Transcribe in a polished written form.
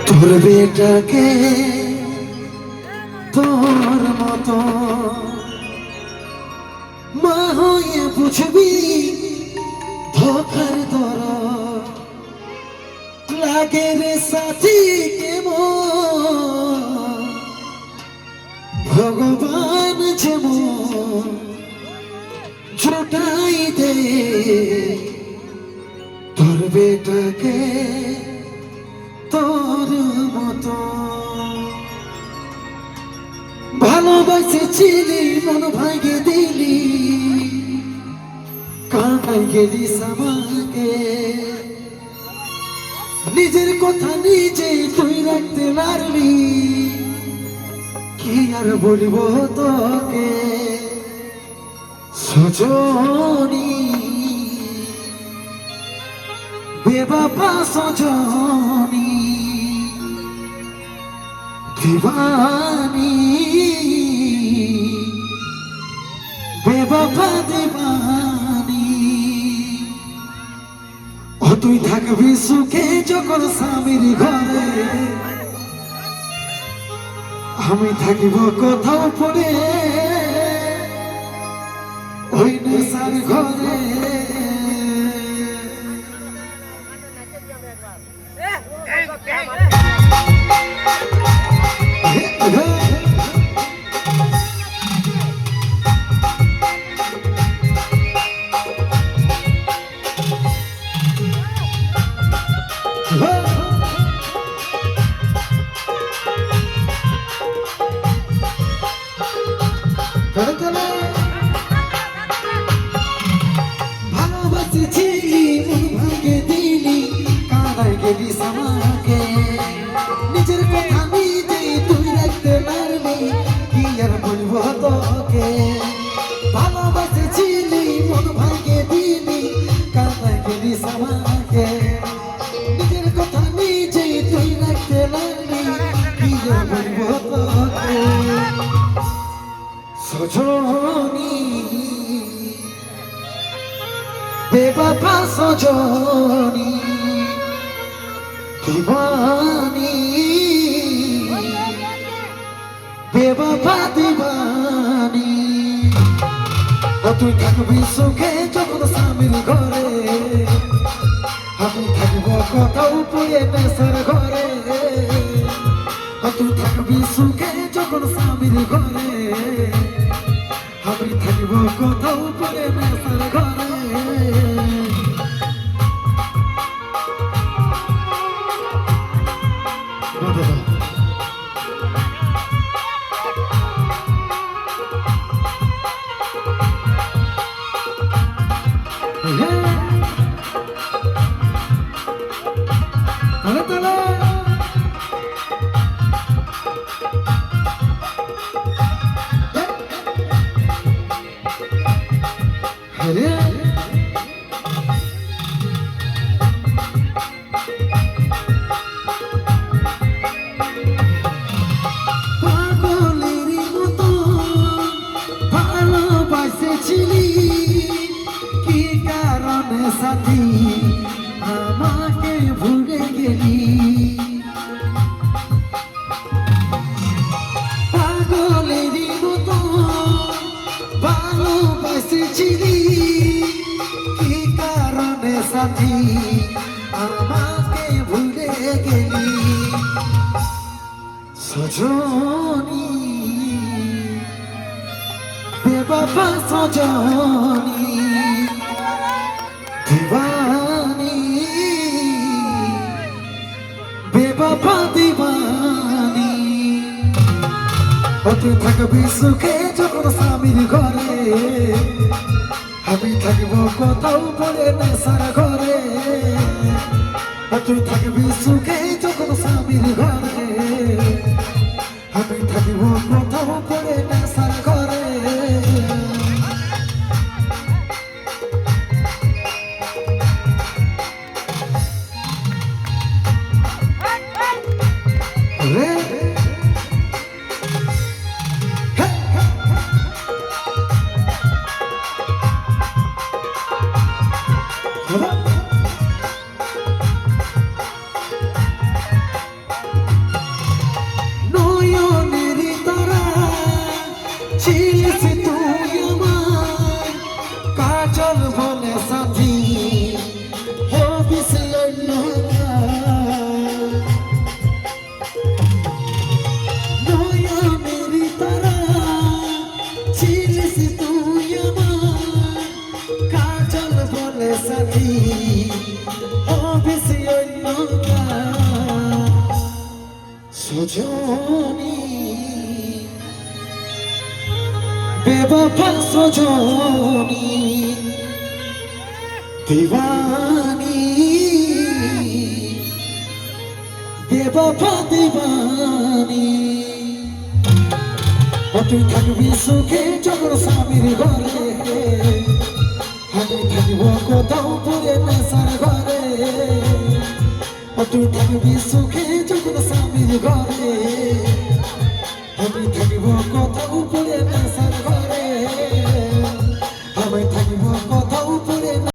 তোর বেটাকে তোর মতো মা হয়ে বুঝবি ধোকার দর লাগে রে সাথী কেমন ভগবান যেমন জোটাই দে তোর বেটাকে তোর মতো ভালোবাসেছিলি মন ভাঙে দিলি কাঁদাই গেলি আমাকে নিজের কথা নিজে তুই রাখতে পারলি কি আর বলবো তোকে সজনী বেবাপা সজনী দিবানী বেবাপা দিবানী ও তুই থাকবি সুখে যখন স্বামীর ঘরে আমি থাকিব কোথাও পড়ে ওই নেশার ঘরে ভালোবাসেছিলি মন ভাঙে দিলি কাঁদাই গেলি আমাকে নিজের কথা নিজে তুই রাখতে পারবি কি আর বলবো তোকে ভালোবাসেছিলি মন ভাঙে দিলি কাঁদাই গেলি আমাকে নিজের কথা নিজে তুই রাখতে পারবি কি আর বলবো তোকে সজনী বেবাপা সজনী দিবানী বেবাপা দিবানী ও তুই থাকবি সুখে যখন স্বামীর ঘরে আমি থাকব কোথাও পড়ে নেশার ঘরে ও তুই থাকবি সুখে যখন স্বামীর ঘরে আমি থাকব কোথাও পড়ে নেশার ঘরে কি কারণে সাথী আমাকে ভুলে গেলি পাগলেরই মতো ভালোবাসেছিলি কি কারণে সাথী আমাকে ভুলে গেলি সজনী বেবাপা সজনী দিবানী বেবাপা দিবানী ও তুই থাকবি সুখে যখন স্বামীর ঘরে আমি থাকব কোথাও পড়ে নেশার ঘরে ও তুই থাকবি সুখে যখন স্বামীর ঘরে আমি থাকব কোথাও পড়ে নেশার ঘরে সজনী বেবফা সজনী দিওয়ানি বেবফা দিওয়ানি তুই থাকবি সুখে যখন স্বামীর ঘরে আমি থাকব কোথাও পরে নেশার ঘরে তুই থাকবি সুখে যখন স্বামীর ঘরে আমি থাকব কোথাও পরে নেশার ঘরে